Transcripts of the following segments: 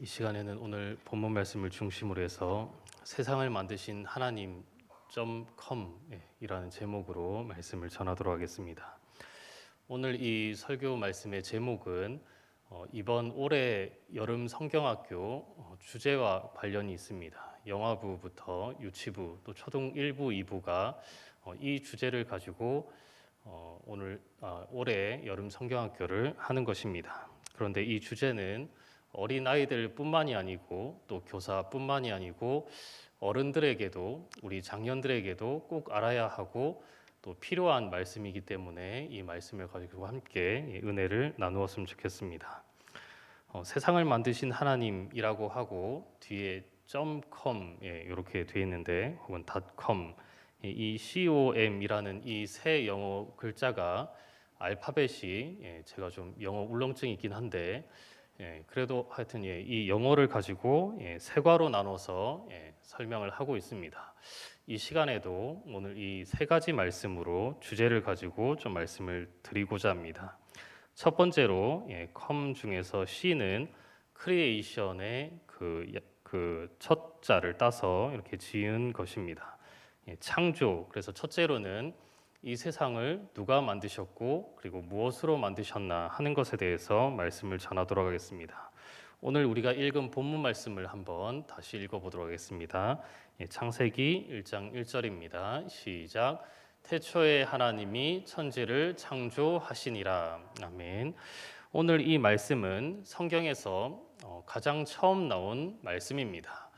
이 시간에는 오늘 본문 말씀을 중심으로 해서 세상을 만드신 하나님.com 이라는 제목으로 말씀을 전하도록 하겠습니다. 오늘 이 설교 말씀의 제목은 이번 올해 여름 성경학교 주제와 관련이 있습니다. 영아부부터 유치부 또 초등 1부, 2부가 이 주제를 가지고 올해 여름 성경학교를 하는 것입니다. 그런데 이 주제는 어린 아이들뿐만이 아니고 또 교사뿐만이 아니고 어른들에게도 우리 장년들에게도 꼭 알아야 하고 또 필요한 말씀이기 때문에 이 말씀을 가지고 함께 은혜를 나누었으면 좋겠습니다. 세상을 만드신 하나님이라고 하고 뒤에 .com 이렇게 되어 있는데 혹은 .com 이 COM이라는 이 세 영어 글자가 알파벳이 제가 좀 영어 울렁증이 있긴 한데 그래도 하여튼 이 영어를 가지고 세 과로 나눠서 설명을 하고 있습니다. 이 시간에도 오늘 이 세 가지 말씀으로 주제를 가지고 좀 말씀을 드리고자 합니다. 첫 번째로 com 중에서 C는 크리에이션의 그 첫 자를 따서 이렇게 지은 것입니다. 창조. 그래서 첫째로는 이 세상을 누가 만드셨고 그리고 무엇으로 만드셨나 하는 것에 대해서 말씀을 전하도록 하겠습니다. 오늘 우리가 읽은 본문 말씀을 한번 다시 읽어보도록 하겠습니다. 창세기 1장 1절입니다. 시작. 태초에 하나님이 천지를 창조하시니라. 아멘. 오늘 이 말씀은 성경에서 가장 처음 나온 말씀입니다.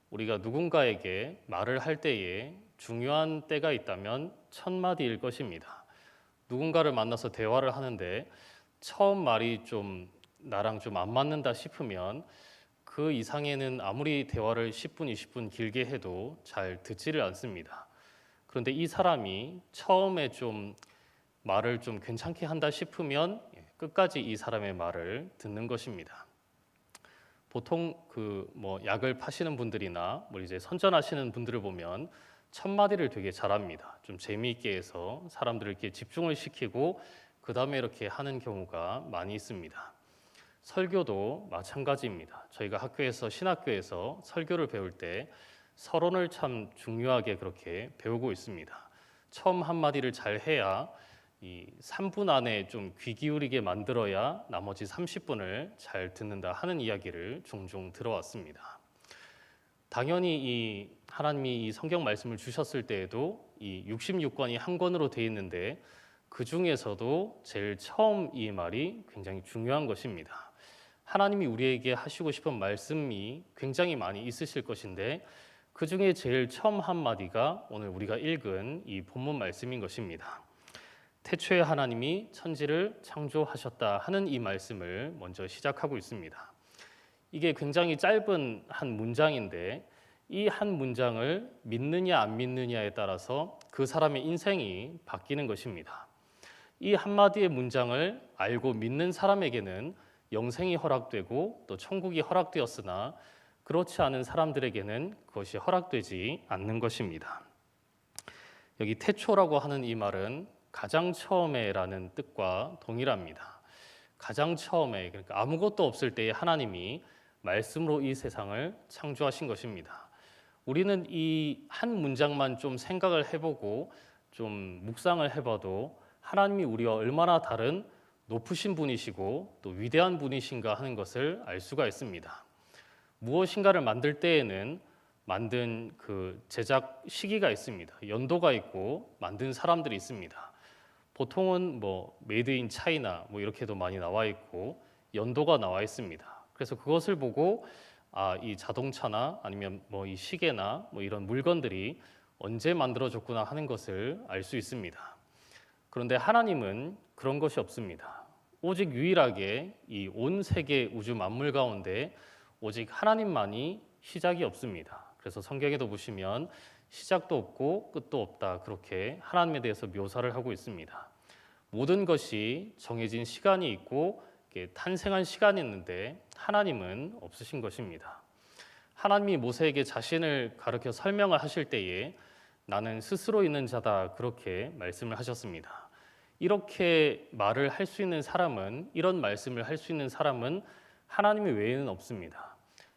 우리가 누군가에게 말을 할 때에 중요한 때가 있다면 첫 마디일 것입니다. 누군가를 만나서 대화를 하는데 처음 말이 좀 나랑 좀 안 맞는다 싶으면 그 이상에는 아무리 대화를 10분, 20분 길게 해도 잘 듣지를 않습니다. 그런데 이 사람이 처음에 좀 말을 좀 괜찮게 한다 싶으면 끝까지 이 사람의 말을 듣는 것입니다. 보통 약을 파시는 분들이나 이제 선전하시는 분들을 보면 첫 마디를 되게 잘합니다. 좀 재미있게 해서 사람들을 이렇게 집중을 시키고 그 다음에 이렇게 하는 경우가 많이 있습니다. 설교도 마찬가지입니다. 저희가 학교에서 신학교에서 설교를 배울 때 서론을 참 중요하게 그렇게 배우고 있습니다. 처음 한마디를 잘 해야 이 3분 안에 좀 귀 기울이게 만들어야 나머지 30분을 잘 듣는다 하는 이야기를 종종 들어왔습니다. 당연히 이 하나님이 이 성경 말씀을 주셨을 때에도 이 66권이 한 권으로 되어 있는데 그 중에서도 제일 처음 이 말이 굉장히 중요한 것입니다. 하나님이 우리에게 하시고 싶은 말씀이 굉장히 많이 있으실 것인데 그 중에 제일 처음 한마디가 오늘 우리가 읽은 이 본문 말씀인 것입니다. 태초에 하나님이 천지를 창조하셨다 하는 이 말씀을 먼저 시작하고 있습니다. 이게 굉장히 짧은 한 문장인데 이 한 문장을 믿느냐 안 믿느냐에 따라서 그 사람의 인생이 바뀌는 것입니다. 이 한마디의 문장을 알고 믿는 사람에게는 영생이 허락되고 또 천국이 허락되었으나 그렇지 않은 사람들에게는 그것이 허락되지 않는 것입니다. 여기 태초라고 하는 이 말은 가장 처음에라는 뜻과 동일합니다. 가장 처음에, 그러니까 아무것도 없을 때에 하나님이 말씀으로 이 세상을 창조하신 것입니다. 우리는 이 한 문장만 좀 생각을 해보고 좀 묵상을 해봐도 하나님이 우리와 얼마나 다른 높으신 분이시고 또 위대한 분이신가 하는 것을 알 수가 있습니다. 무엇인가를 만들 때에는 만든 그 제작 시기가 있습니다. 연도가 있고 만든 사람들이 있습니다. 보통은 메이드 인 차이나 이렇게도 많이 나와 있고 연도가 나와 있습니다. 그래서 그것을 보고 이 자동차나 아니면 이 시계나 이런 물건들이 언제 만들어졌구나 하는 것을 알 수 있습니다. 그런데 하나님은 그런 것이 없습니다. 오직 유일하게 이 온 세계 우주 만물 가운데 오직 하나님만이 시작이 없습니다. 그래서 성경에도 보시면 시작도 없고 끝도 없다 그렇게 하나님에 대해서 묘사를 하고 있습니다. 모든 것이 정해진 시간이 있고 탄생한 시간이 있는데 하나님은 없으신 것입니다. 하나님이 모세에게 자신을 가르쳐 설명을 하실 때에 나는 스스로 있는 자다 그렇게 말씀을 하셨습니다. 이렇게 말을 할 수 있는 사람은 이런 말씀을 할 수 있는 사람은 하나님 외에는 없습니다.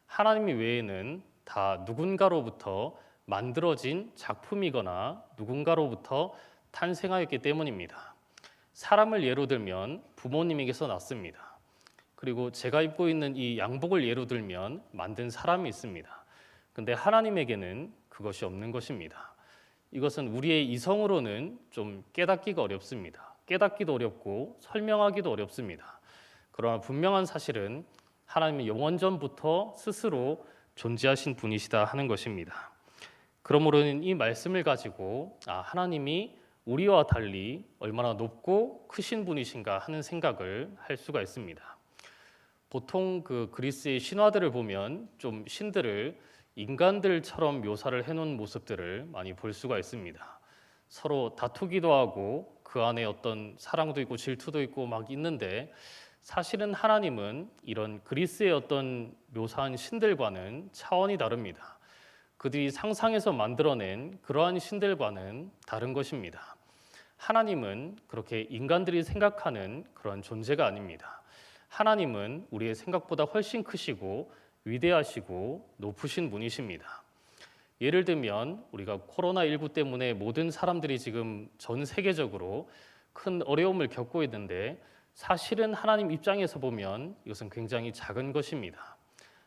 하나님 외에는 다 누군가로부터 만들어진 작품이거나 누군가로부터 탄생하였기 때문입니다. 사람을 예로 들면 부모님에게서 났습니다. 그리고 제가 입고 있는 이 양복을 예로 들면 만든 사람이 있습니다. 근데 하나님에게는 그것이 없는 것입니다. 이것은 우리의 이성으로는 좀 깨닫기가 어렵습니다. 깨닫기도 어렵고 설명하기도 어렵습니다. 그러나 분명한 사실은 하나님은 영원전부터 스스로 존재하신 분이시다 하는 것입니다. 그러므로는 이 말씀을 가지고 하나님이 우리와 달리 얼마나 높고 크신 분이신가 하는 생각을 할 수가 있습니다. 보통 그 그리스의 신화들을 보면 좀 신들을 인간들처럼 묘사를 해놓은 모습들을 많이 볼 수가 있습니다. 서로 다투기도 하고 그 안에 어떤 사랑도 있고 질투도 있고 막 있는데 사실은 하나님은 이런 그리스의 어떤 묘사한 신들과는 차원이 다릅니다. 그들이 상상해서 만들어낸 그러한 신들과는 다른 것입니다. 하나님은 그렇게 인간들이 생각하는 그런 존재가 아닙니다. 하나님은 우리의 생각보다 훨씬 크시고 위대하시고 높으신 분이십니다. 예를 들면 우리가 코로나19 때문에 모든 사람들이 지금 전 세계적으로 큰 어려움을 겪고 있는데 사실은 하나님 입장에서 보면 이것은 굉장히 작은 것입니다.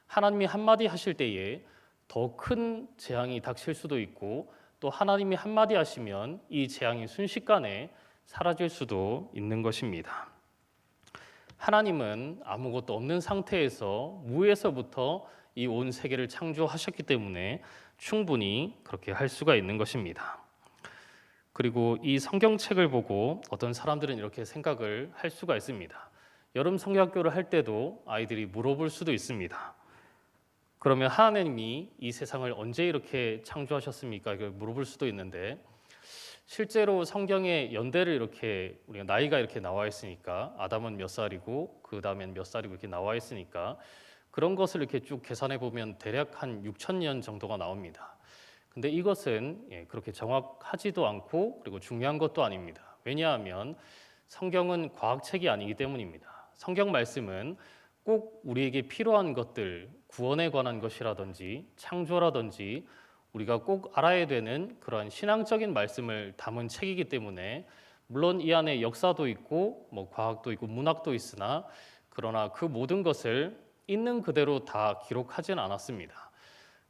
하나님이 한마디 하실 때에 더 큰 재앙이 닥칠 수도 있고 또 하나님이 한마디 하시면 이 재앙이 순식간에 사라질 수도 있는 것입니다. 하나님은 아무것도 없는 상태에서 무에서부터 이 온 세계를 창조하셨기 때문에 충분히 그렇게 할 수가 있는 것입니다. 그리고 이 성경책을 보고 어떤 사람들은 이렇게 생각을 할 수가 있습니다. 여름 성경학교를 할 때도 아이들이 물어볼 수도 있습니다. 그러면 하나님이 이 세상을 언제 이렇게 창조하셨습니까? 이걸 물어볼 수도 있는데 실제로 성경의 연대를 이렇게 우리가 나이가 이렇게 나와 있으니까 아담은 몇 살이고 그 다음엔 몇 살이고 이렇게 나와 있으니까 그런 것을 이렇게 쭉 계산해 보면 대략 한 6,000년 정도가 나옵니다. 근데 이것은 그렇게 정확하지도 않고 그리고 중요한 것도 아닙니다. 왜냐하면 성경은 과학책이 아니기 때문입니다. 성경 말씀은 꼭 우리에게 필요한 것들, 구원에 관한 것이라든지 창조라든지 우리가 꼭 알아야 되는 그런 신앙적인 말씀을 담은 책이기 때문에 물론 이 안에 역사도 있고 과학도 있고 문학도 있으나 그러나 그 모든 것을 있는 그대로 다 기록하지는 않았습니다.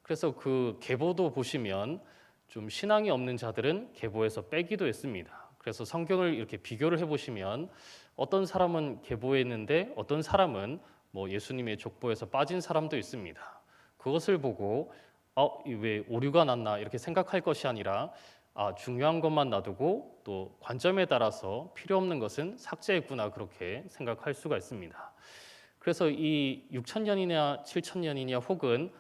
그래서 그 계보도 보시면 좀 신앙이 없는 자들은 계보에서 빼기도 했습니다. 그래서 성경을 이렇게 비교를 해보시면 어떤 사람은 계보에 있는데 어떤 사람은 예수님의 족보에서 빠진 사람도 있습니다. 그것을 보고 왜 오류가 났나 이렇게 생각할 것이 아니라 중요한 것만 놔두고 또 관점에 따라서 필요 없는 것은 삭제했구나 그렇게 생각할 수가 있습니다. 그래서 이 6,000년이냐 7,000년이냐 혹은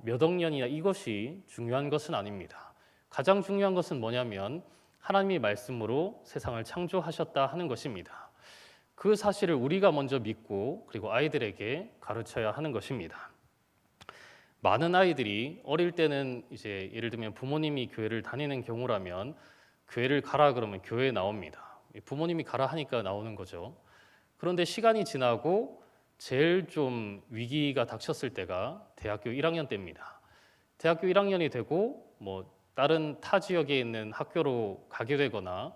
몇 억 년이냐 이것이 중요한 것은 아닙니다. 가장 중요한 것은 뭐냐면 하나님의 말씀으로 세상을 창조하셨다 하는 것입니다. 그 사실을 우리가 먼저 믿고 그리고 아이들에게 가르쳐야 하는 것입니다. 많은 아이들이 어릴 때는 이제 예를 들면 부모님이 교회를 다니는 경우라면 교회를 가라 그러면 교회에 나옵니다. 부모님이 가라 하니까 나오는 거죠. 그런데 시간이 지나고 제일 좀 위기가 닥쳤을 때가 대학교 1학년 때입니다. 대학교 1학년이 되고 다른 타 지역에 있는 학교로 가게 되거나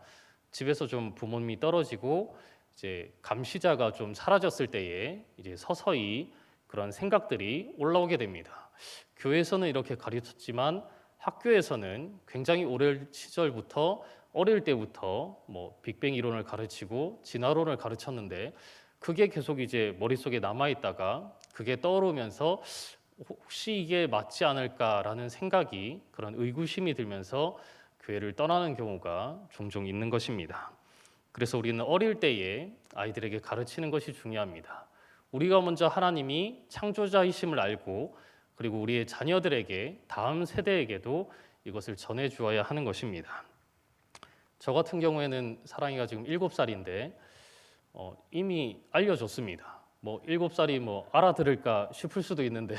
집에서 좀 부모님이 떨어지고 이제 감시자가 좀 사라졌을 때에 이제 서서히 그런 생각들이 올라오게 됩니다. 교회에서는 이렇게 가르쳤지만 학교에서는 굉장히 오랜 시절부터 어릴 때부터 빅뱅 이론을 가르치고 진화론을 가르쳤는데 그게 계속 이제 머릿속에 남아있다가 그게 떠오르면서 혹시 이게 맞지 않을까라는 생각이 그런 의구심이 들면서 교회를 떠나는 경우가 종종 있는 것입니다. 그래서 우리는 어릴 때에 아이들에게 가르치는 것이 중요합니다. 우리가 먼저 하나님이 창조자이심을 알고 그리고 우리의 자녀들에게 다음 세대에게도 이것을 전해 주어야 하는 것입니다. 저 같은 경우에는 사랑이가 지금 7살인데 이미 알려줬습니다. 7살이 알아들을까 싶을 수도 있는데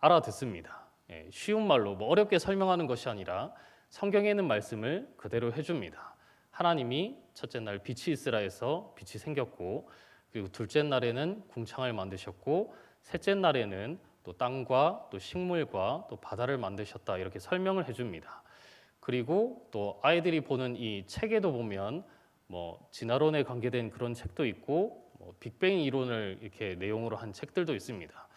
알아듣습니다. 쉬운 말로 어렵게 설명하는 것이 아니라 성경에 있는 말씀을 그대로 해줍니다. 하나님이 첫째 날 빛이 있으라 해서 빛이 생겼고 그리고 둘째 날에는 궁창을 만드셨고 셋째 날에는 또 땅과 또 식물과 또 바다를 만드셨다 이렇게 설명을 해줍니다. 그리고 또 아이들이 보는 이 책에도 보면 뭐 진화론에 관계된 그런 책도 있고 뭐 빅뱅 이론을 이렇게 내용으로 한 책들도 있습니다.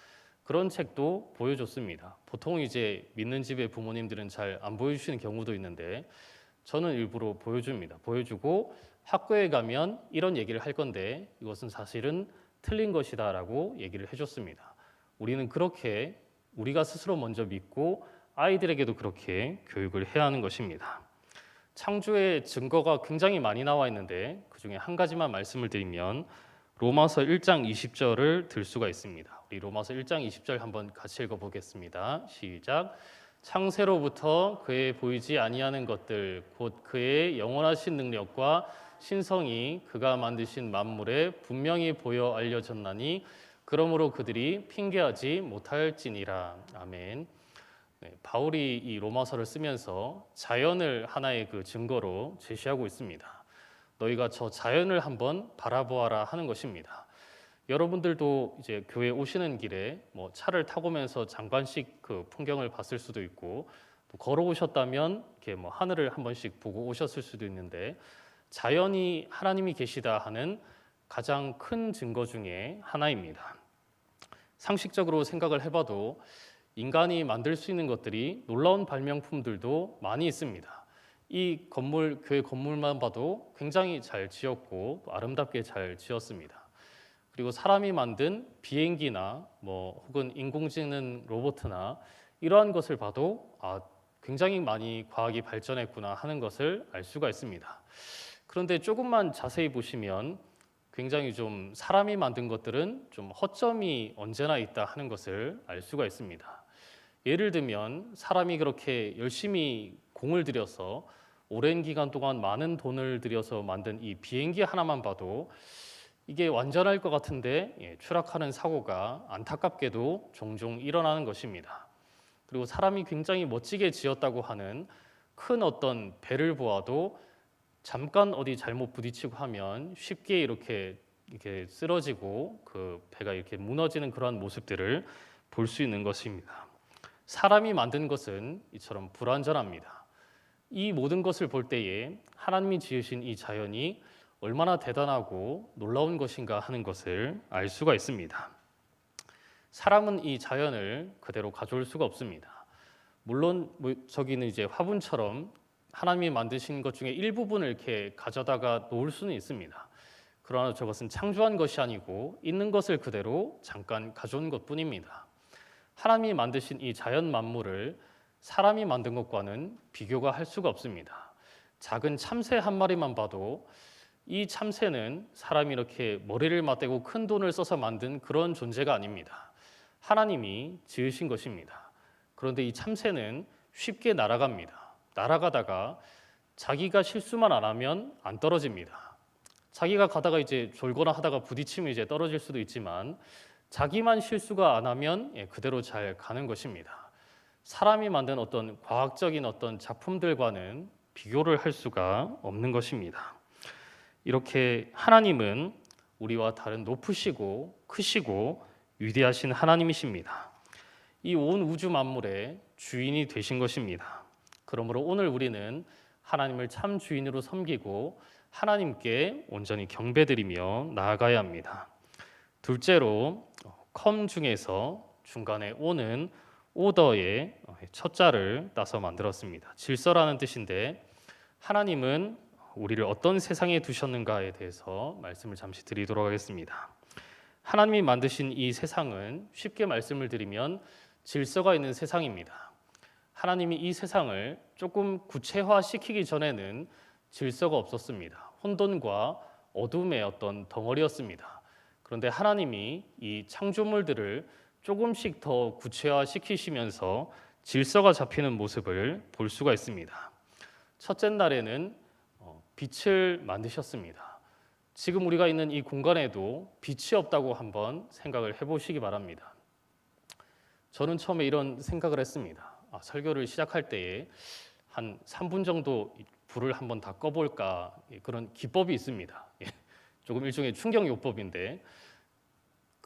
그런 책도 보여줬습니다. 보통 이제 믿는 집의 부모님들은 잘 안 보여주시는 경우도 있는데 저는 일부러 보여줍니다. 보여주고 학교에 가면 이런 얘기를 할 건데 이것은 사실은 틀린 것이다라고 얘기를 해줬습니다. 우리는 그렇게 우리가 스스로 먼저 믿고 아이들에게도 그렇게 교육을 해야 하는 것입니다. 창조의 증거가 굉장히 많이 나와 있는데 그중에 한 가지만 말씀을 드리면 로마서 1장 20절을 들 수가 있습니다. 우리 로마서 1장 20절 한번 같이 읽어보겠습니다. 시작. 창세로부터 그의 보이지 아니하는 것들 곧 그의 영원하신 능력과 신성이 그가 만드신 만물에 분명히 보여 알려졌나니 그러므로 그들이 핑계하지 못할지니라. 아멘. 네, 바울이 이 로마서를 쓰면서 자연을 하나의 그 증거로 제시하고 있습니다. 너희가 저 자연을 한번 바라보아라 하는 것입니다. 여러분들도 이제 교회 오시는 길에 뭐 차를 타고 오면서 잠깐씩 그 풍경을 봤을 수도 있고 또 걸어오셨다면 이렇게 뭐 하늘을 한 번씩 보고 오셨을 수도 있는데 자연이 하나님이 계시다 하는 가장 큰 증거 중에 하나입니다. 상식적으로 생각을 해봐도 인간이 만들 수 있는 것들이 놀라운 발명품들도 많이 있습니다. 이 건물, 교회 건물만 봐도 굉장히 잘 지었고 아름답게 잘 지었습니다. 그리고 사람이 만든 비행기나 뭐 혹은 인공지능 로봇이나 이러한 것을 봐도 굉장히 많이 과학이 발전했구나 하는 것을 알 수가 있습니다. 그런데 조금만 자세히 보시면 굉장히 좀 사람이 만든 것들은 좀 허점이 언제나 있다 하는 것을 알 수가 있습니다. 예를 들면 사람이 그렇게 열심히 공을 들여서 오랜 기간 동안 많은 돈을 들여서 만든 이 비행기 하나만 봐도 이게 완전할 것 같은데 추락하는 사고가 안타깝게도 종종 일어나는 것입니다. 그리고 사람이 굉장히 멋지게 지었다고 하는 큰 어떤 배를 보아도 잠깐 어디 잘못 부딪히고 하면 쉽게 이렇게 쓰러지고 그 배가 이렇게 무너지는 그러한 모습들을 볼 수 있는 것입니다. 사람이 만든 것은 이처럼 불완전합니다. 이 모든 것을 볼 때에 하나님이 지으신 이 자연이 얼마나 대단하고 놀라운 것인가 하는 것을 알 수가 있습니다. 사람은 이 자연을 그대로 가져올 수가 없습니다. 물론 저기는 이제 화분처럼 하나님이 만드신 것 중에 일부분을 이렇게 가져다가 놓을 수는 있습니다. 그러나 저것은 창조한 것이 아니고 있는 것을 그대로 잠깐 가져온 것뿐입니다. 하나님이 만드신 이 자연 만물을 사람이 만든 것과는 비교가 할 수가 없습니다. 작은 참새 한 마리만 봐도 이 참새는 사람이 이렇게 머리를 맞대고 큰 돈을 써서 만든 그런 존재가 아닙니다. 하나님이 지으신 것입니다. 그런데 이 참새는 쉽게 날아갑니다. 날아가다가 자기가 실수만 안 하면 안 떨어집니다. 자기가 가다가 이제 졸거나 하다가 부딪히면 이제 떨어질 수도 있지만 자기만 실수가 안 하면 그대로 잘 가는 것입니다. 사람이 만든 어떤 과학적인 어떤 작품들과는 비교를 할 수가 없는 것입니다. 이렇게 하나님은 우리와 다른 높으시고 크시고 위대하신 하나님이십니다. 이 온 우주 만물의 주인이 되신 것입니다. 그러므로 오늘 우리는 하나님을 참 주인으로 섬기고 하나님께 온전히 경배드리며 나아가야 합니다. 둘째로 컴 중에서 중간에 오는 오더의 첫 자를 따서 만들었습니다. 질서라는 뜻인데 하나님은 우리를 어떤 세상에 두셨는가에 대해서 말씀을 잠시 드리도록 하겠습니다. 하나님이 만드신 이 세상은 쉽게 말씀을 드리면 질서가 있는 세상입니다. 하나님이 이 세상을 조금 구체화시키기 전에는 질서가 없었습니다. 혼돈과 어둠의 어떤 덩어리였습니다. 그런데 하나님이 이 창조물들을 조금씩 더 구체화시키시면서 질서가 잡히는 모습을 볼 수가 있습니다. 첫째 날에는 빛을 만드셨습니다. 지금 우리가 있는 이 공간에도 빛이 없다고 한번 생각을 해보시기 바랍니다. 저는 처음에 이런 생각을 했습니다. 설교를 시작할 때에 한 3분 정도 불을 한번 다 꺼볼까, 그런 기법이 있습니다. 조금 일종의 충격요법인데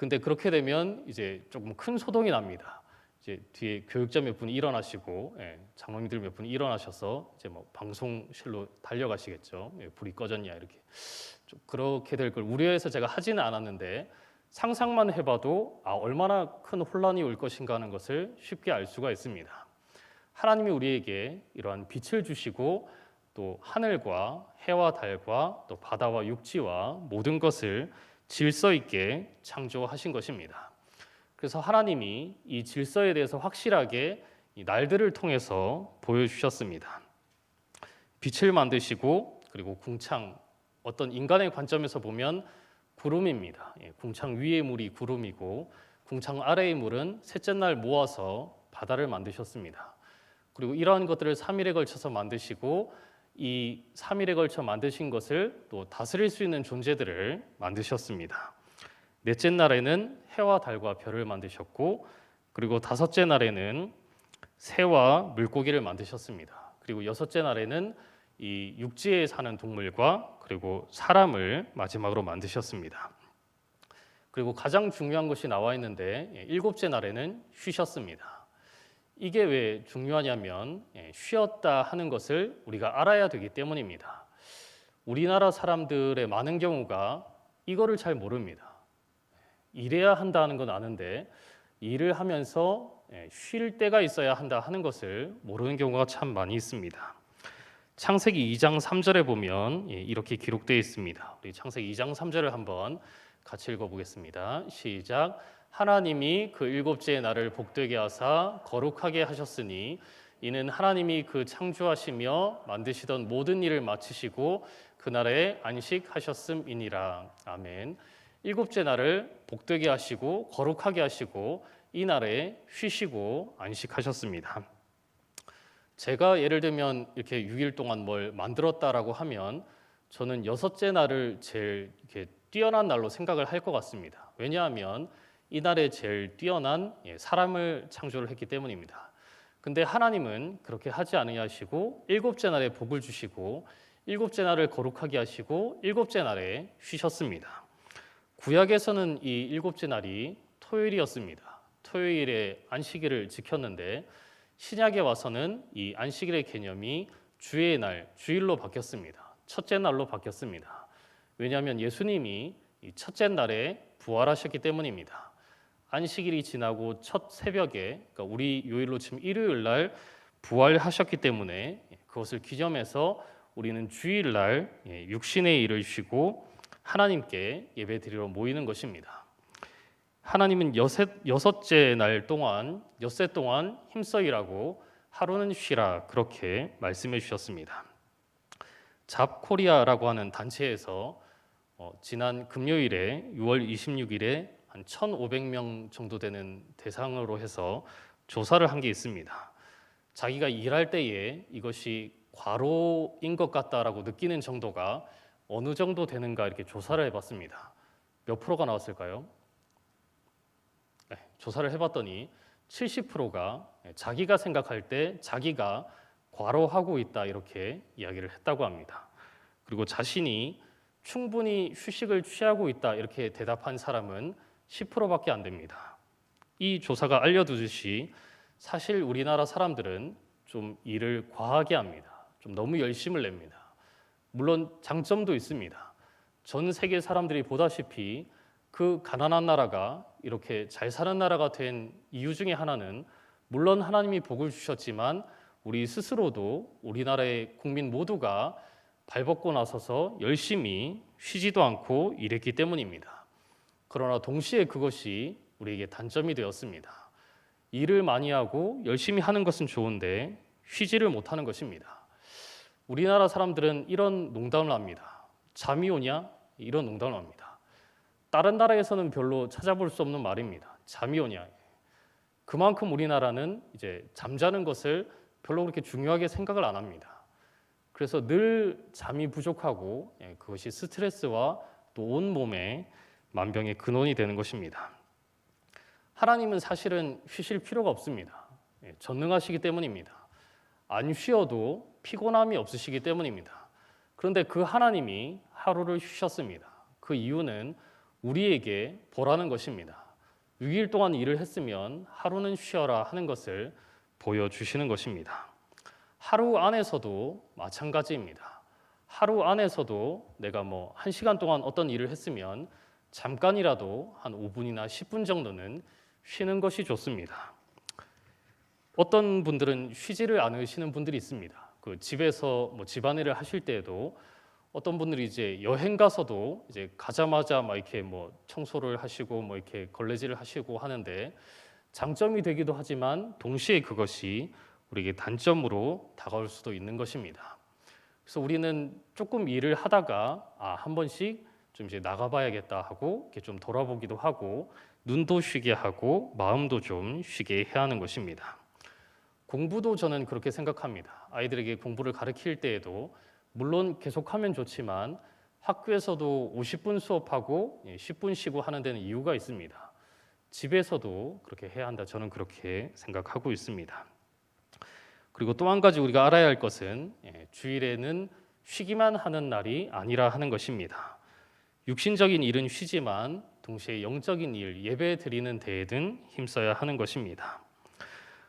근데 그렇게 되면 이제 조금 큰 소동이 납니다. 이제 뒤에 교육자 몇 분이 일어나시고 장로님들 몇 분이 일어나셔서 이제 뭐 방송실로 달려가시겠죠. 불이 꺼졌냐 이렇게. 좀 그렇게 될 걸 우려해서 제가 하지는 않았는데 상상만 해봐도 얼마나 큰 혼란이 올 것인가 하는 것을 쉽게 알 수가 있습니다. 하나님이 우리에게 이러한 빛을 주시고 또 하늘과 해와 달과 또 바다와 육지와 모든 것을 질서 있게 창조하신 것입니다. 그래서 하나님이 이 질서에 대해서 확실하게 이 날들을 통해서 보여주셨습니다. 빛을 만드시고 그리고 궁창, 어떤 인간의 관점에서 보면 구름입니다. 궁창 위의 물이 구름이고 궁창 아래의 물은 셋째 날 모아서 바다를 만드셨습니다. 그리고 이러한 것들을 3일에 걸쳐서 만드시고 이 3일에 걸쳐 만드신 것을 또 다스릴 수 있는 존재들을 만드셨습니다. 넷째 날에는 해와 달과 별을 만드셨고 그리고 다섯째 날에는 새와 물고기를 만드셨습니다. 그리고 여섯째 날에는 이 육지에 사는 동물과 그리고 사람을 마지막으로 만드셨습니다. 그리고 가장 중요한 것이 나와 있는데 일곱째 날에는 쉬셨습니다. 이게 왜 중요하냐면 쉬었다 하는 것을 우리가 알아야 되기 때문입니다. 우리나라 사람들의 많은 경우가 이거를 잘 모릅니다. 일해야 한다는 건 아는데 일을 하면서 쉴 때가 있어야 한다 하는 것을 모르는 경우가 참 많이 있습니다. 창세기 2장 3절에 보면 이렇게 기록되어 있습니다. 우리 창세기 2장 3절을 한번 같이 읽어보겠습니다. 시작. 하나님이 그 일곱째 날을 복되게 하사 거룩하게 하셨으니 이는 하나님이 그 창조하시며 만드시던 모든 일을 마치시고 그날에 안식하셨음이니라. 아멘. 일곱째 날을 복되게 하시고 거룩하게 하시고 이 날에 쉬시고 안식하셨습니다. 제가 예를 들면 이렇게 6일 동안 뭘 만들었다라고 하면 저는 여섯째 날을 제일 이렇게 뛰어난 날로 생각을 할 것 같습니다. 왜냐하면 이 날에 제일 뛰어난 사람을 창조를 했기 때문입니다. 근데 하나님은 그렇게 하지 아니하시고 일곱째 날에 복을 주시고 일곱째 날을 거룩하게 하시고 일곱째 날에 쉬셨습니다. 구약에서는 이 일곱째 날이 토요일이었습니다. 토요일에 안식일을 지켰는데 신약에 와서는 이 안식일의 개념이 주의 날, 주일로 바뀌었습니다. 첫째 날로 바뀌었습니다. 왜냐하면 예수님이 이 첫째 날에 부활하셨기 때문입니다. 안식일이 지나고 첫 새벽에, 그러니까 우리 요일로 치면 일요일 날 부활하셨기 때문에 그것을 기념해서 우리는 주일날 육신의 일을 쉬고 하나님께 예배드리러 모이는 것입니다. 하나님은 여섯째 날 동안 엿새 동안 힘써 일하고 하루는 쉬라 그렇게 말씀해 주셨습니다. 잡코리아라고 하는 단체에서 지난 금요일에 6월 26일에 한 1,500명 정도 되는 대상으로 해서 조사를 한 게 있습니다. 자기가 일할 때에 이것이 과로인 것 같다라고 느끼는 정도가 어느 정도 되는가 이렇게 조사를 해봤습니다. 몇 프로가 나왔을까요? 조사를 해봤더니 70%가 자기가 생각할 때 자기가 과로하고 있다 이렇게 이야기를 했다고 합니다. 그리고 자신이 충분히 휴식을 취하고 있다 이렇게 대답한 사람은 10%밖에 안 됩니다. 이 조사가 알려두듯이 사실 우리나라 사람들은 좀 일을 과하게 합니다. 좀 너무 열심을 냅니다. 물론 장점도 있습니다. 전 세계 사람들이 보다시피 그 가난한 나라가 이렇게 잘 사는 나라가 된 이유 중에 하나는 물론 하나님이 복을 주셨지만 우리 스스로도 우리나라의 국민 모두가 발벗고 나서서 열심히 쉬지도 않고 일했기 때문입니다. 그러나 동시에 그것이 우리에게 단점이 되었습니다. 일을 많이 하고 열심히 하는 것은 좋은데 쉬지를 못하는 것입니다. 우리나라 사람들은 이런 농담을 합니다. 잠이 오냐? 이런 농담을 합니다. 다른 나라에서는 별로 찾아볼 수 없는 말입니다. 잠이 오냐? 그만큼 우리나라는 이제 잠자는 것을 별로 그렇게 중요하게 생각을 안 합니다. 그래서 늘 잠이 부족하고 그것이 스트레스와 또 온 몸에 만병의 근원이 되는 것입니다. 하나님은 사실은 쉬실 필요가 없습니다. 전능하시기 때문입니다. 안 쉬어도 피곤함이 없으시기 때문입니다. 그런데 그 하나님이 하루를 쉬셨습니다. 그 이유는 우리에게 보라는 것입니다. 6일 동안 일을 했으면 하루는 쉬어라 하는 것을 보여주시는 것입니다. 하루 안에서도 마찬가지입니다. 하루 안에서도 내가 1시간 동안 어떤 일을 했으면 잠깐이라도 한 5분이나 10분 정도는 쉬는 것이 좋습니다. 어떤 분들은 쉬지를 않으시는 분들이 있습니다. 그 집에서 집안일을 하실 때에도 어떤 분들이 이제 여행 가서도 이제 가자마자 이렇게 청소를 하시고 이렇게 걸레질을 하시고 하는데 장점이 되기도 하지만 동시에 그것이 우리에게 단점으로 다가올 수도 있는 것입니다. 그래서 우리는 조금 일을 하다가 한 번씩 좀 이제 나가봐야겠다 하고 이렇게 좀 돌아보기도 하고 눈도 쉬게 하고 마음도 좀 쉬게 해야 하는 것입니다. 공부도 저는 그렇게 생각합니다. 아이들에게 공부를 가르칠 때에도 물론 계속하면 좋지만 학교에서도 50분 수업하고 10분 쉬고 하는 데는 이유가 있습니다. 집에서도 그렇게 해야 한다. 저는 그렇게 생각하고 있습니다. 그리고 또 한 가지 우리가 알아야 할 것은 주일에는 쉬기만 하는 날이 아니라 하는 것입니다. 육신적인 일은 쉬지만 동시에 영적인 일, 예배 드리는 데에는 힘써야 하는 것입니다.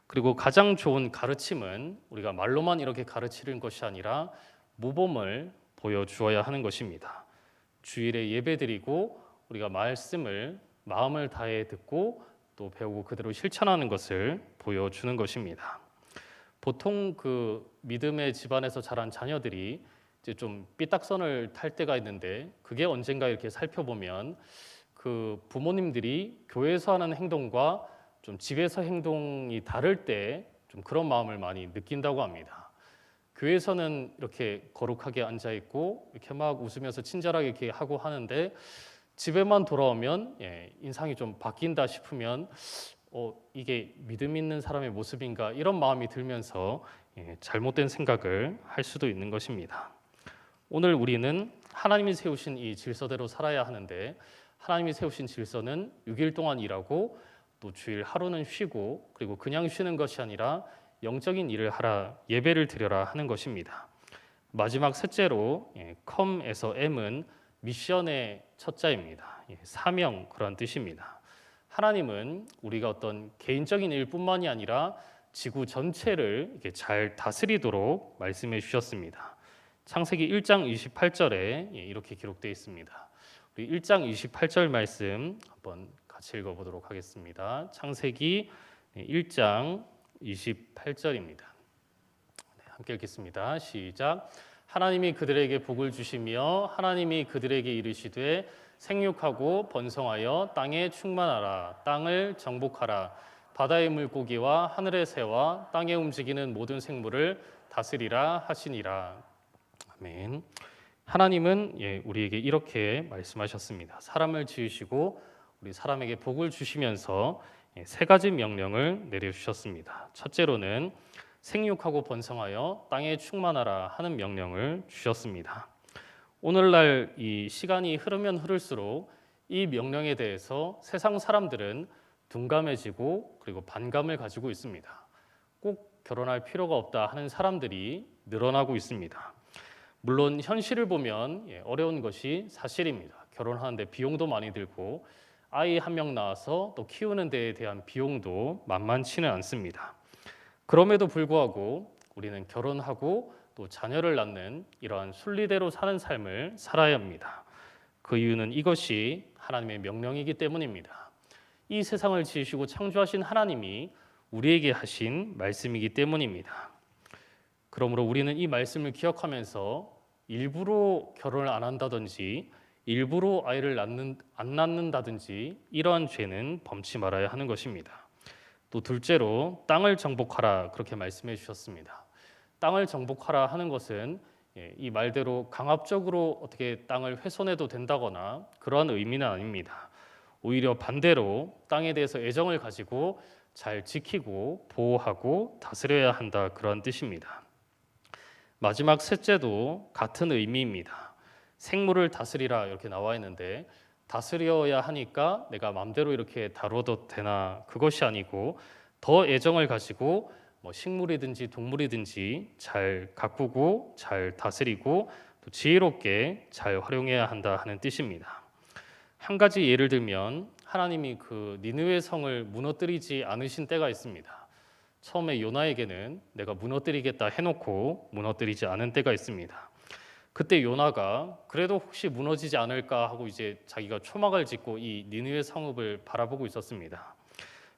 그리고 가장 좋은 가르침은 우리가 말로만 이렇게 가르치는 것이 아니라 모범을 보여주어야 하는 것입니다. 주일에 예배드리고 우리가 말씀을 마음을 다해 듣고 또 배우고 그대로 실천하는 것을 보여주는 것입니다. 보통 그 믿음의 집안에서 자란 자녀들이 이제 좀 삐딱선을 탈 때가 있는데 그게 언젠가 이렇게 살펴보면 그 부모님들이 교회에서 하는 행동과 좀 집에서 행동이 다를 때 좀 그런 마음을 많이 느낀다고 합니다. 교회에서는 이렇게 거룩하게 앉아 있고 이렇게 막 웃으면서 친절하게 이렇게 하고 하는데 집에만 돌아오면 인상이 좀 바뀐다 싶으면 이게 믿음 있는 사람의 모습인가 이런 마음이 들면서 잘못된 생각을 할 수도 있는 것입니다. 오늘 우리는 하나님이 세우신 이 질서대로 살아야 하는데 하나님이 세우신 질서는 6일 동안 일하고 또 주일 하루는 쉬고 그리고 그냥 쉬는 것이 아니라 영적인 일을 하라, 예배를 드려라 하는 것입니다. 마지막 셋째로 come에서 M은 미션의 첫 자입니다. 사명 그런 뜻입니다. 하나님은 우리가 어떤 개인적인 일뿐만이 아니라 지구 전체를 이렇게 잘 다스리도록 말씀해 주셨습니다. 창세기 1장 28절에 이렇게 기록되어 있습니다. 우리 1장 28절 말씀 한번 같이 읽어보도록 하겠습니다. 창세기 1장 28절입니다. 함께 읽겠습니다. 시작. 하나님이 그들에게 복을 주시며 하나님이 그들에게 이르시되 생육하고 번성하여 땅에 충만하라. 땅을 정복하라. 바다의 물고기와 하늘의 새와 땅에 움직이는 모든 생물을 다스리라 하시니라. 아멘. 하나님은 우리에게 이렇게 말씀하셨습니다. 사람을 지으시고 우리 사람에게 복을 주시면서 세 가지 명령을 내려주셨습니다. 첫째로는 생육하고 번성하여 땅에 충만하라 하는 명령을 주셨습니다. 오늘날 이 시간이 흐르면 흐를수록 이 명령에 대해서 세상 사람들은 둔감해지고 그리고 반감을 가지고 있습니다. 꼭 결혼할 필요가 없다 하는 사람들이 늘어나고 있습니다. 물론 현실을 보면 어려운 것이 사실입니다. 결혼하는데 비용도 많이 들고 아이 한 명 낳아서 또 키우는 데에 대한 비용도 만만치는 않습니다. 그럼에도 불구하고 우리는 결혼하고 또 자녀를 낳는 이러한 순리대로 사는 삶을 살아야 합니다. 그 이유는 이것이 하나님의 명령이기 때문입니다. 이 세상을 지으시고 창조하신 하나님이 우리에게 하신 말씀이기 때문입니다. 그러므로 우리는 이 말씀을 기억하면서 일부러 결혼을 안 한다든지 일부러 아이를 안 낳는다든지 이러한 죄는 범치 말아야 하는 것입니다. 또 둘째로 땅을 정복하라 그렇게 말씀해 주셨습니다. 땅을 정복하라 하는 것은 이 말대로 강압적으로 어떻게 땅을 훼손해도 된다거나 그러한 의미는 아닙니다. 오히려 반대로 땅에 대해서 애정을 가지고 잘 지키고 보호하고 다스려야 한다 그런 뜻입니다. 마지막 셋째도 같은 의미입니다. 생물을 다스리라 이렇게 나와 있는데 다스려야 하니까 내가 마음대로 이렇게 다뤄도 되나 그것이 아니고 더 애정을 가지고 식물이든지 동물이든지 잘 가꾸고 잘 다스리고 또 지혜롭게 잘 활용해야 한다 하는 뜻입니다. 한 가지 예를 들면 하나님이 그 니느웨 성을 무너뜨리지 않으신 때가 있습니다. 처음에 요나에게는 내가 무너뜨리겠다 해놓고 무너뜨리지 않은 때가 있습니다. 그때 요나가 그래도 혹시 무너지지 않을까 하고 이제 자기가 초막을 짓고 이 니느웨 성읍을 바라보고 있었습니다.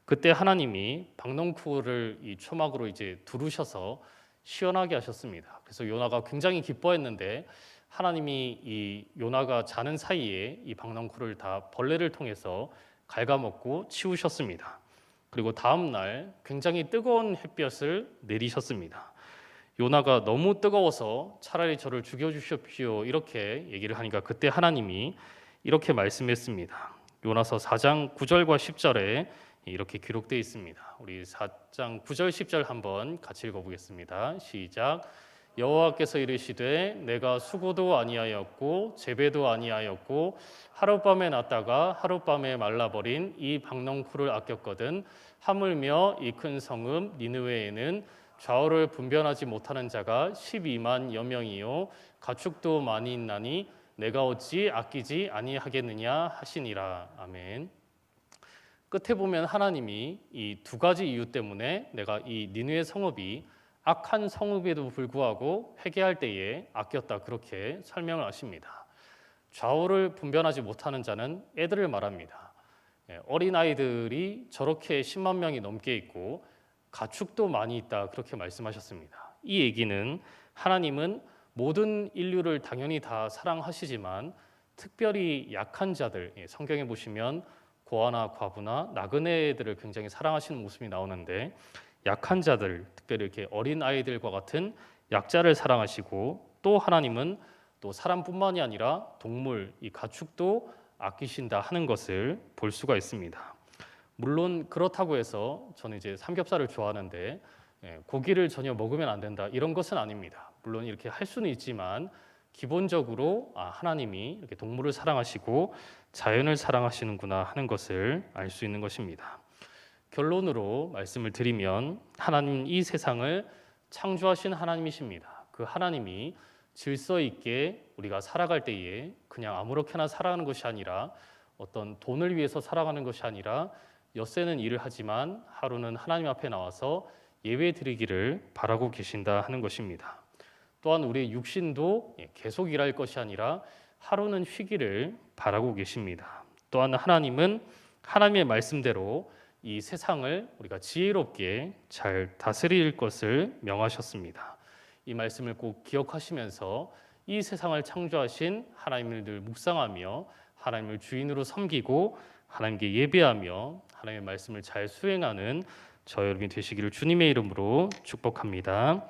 그때 하나님이 박넝쿨을 이 초막으로 이제 두르셔서 시원하게 하셨습니다. 그래서 요나가 굉장히 기뻐했는데 하나님이 이 요나가 자는 사이에 이 박넝쿨을 다 벌레를 통해서 갉아먹고 치우셨습니다. 그리고 다음 날 굉장히 뜨거운 햇볕을 내리셨습니다. 요나가 너무 뜨거워서 차라리 저를 죽여주십시오 이렇게 얘기를 하니까 그때 하나님이 이렇게 말씀했습니다. 요나서 4장 9절과 10절에 이렇게 기록되어 있습니다. 우리 4장 9절 10절 한번 같이 읽어보겠습니다. 시작. 여호와께서 이르시되 내가 수고도 아니하였고 재배도 아니하였고 하룻밤에 났다가 하룻밤에 말라버린 이 박넝쿨을 아꼈거든 하물며 이 큰 성읍 니느웨에는 좌우를 분별하지 못하는 자가 12만 여명이요 가축도 많이 있나니 내가 어찌 아끼지 아니하겠느냐 하시니라. 아멘. 끝에 보면 하나님이 이 두 가지 이유 때문에 내가 이 니느웨 성읍이 악한 성읍에도 불구하고 회개할 때에 아꼈다 그렇게 설명을 하십니다. 좌우를 분별하지 못하는 자는 애들을 말합니다. 어린아이들이 저렇게 10만 명이 넘게 있고 가축도 많이 있다 그렇게 말씀하셨습니다. 이 얘기는 하나님은 모든 인류를 당연히 다 사랑하시지만 특별히 약한 자들, 성경에 보시면 고아나 과부나 나그네들을 굉장히 사랑하시는 모습이 나오는데 약한 자들, 특별히 이렇게 어린 아이들과 같은 약자를 사랑하시고 또 하나님은 또 사람뿐만이 아니라 동물, 이 가축도 아끼신다 하는 것을 볼 수가 있습니다. 물론 그렇다고 해서 저는 이제 삼겹살을 좋아하는데 고기를 전혀 먹으면 안 된다 이런 것은 아닙니다. 물론 이렇게 할 수는 있지만 기본적으로 하나님이 이렇게 동물을 사랑하시고 자연을 사랑하시는구나 하는 것을 알 수 있는 것입니다. 결론으로 말씀을 드리면 하나님 이 세상을 창조하신 하나님이십니다. 그 하나님이 질서 있게 우리가 살아갈 때에 그냥 아무렇게나 살아가는 것이 아니라 어떤 돈을 위해서 살아가는 것이 아니라 엿새는 일을 하지만 하루는 하나님 앞에 나와서 예배 드리기를 바라고 계신다 하는 것입니다. 또한 우리의 육신도 계속 일할 것이 아니라 하루는 쉬기를 바라고 계십니다. 또한 하나님은 하나님의 말씀대로 이 세상을 우리가 지혜롭게 잘 다스릴 것을 명하셨습니다. 이 말씀을 꼭 기억하시면서 이 세상을 창조하신 하나님을 늘 묵상하며 하나님을 주인으로 섬기고 하나님께 예배하며 하나님의 말씀을 잘 수행하는 저 여러분이 되시기를 주님의 이름으로 축복합니다.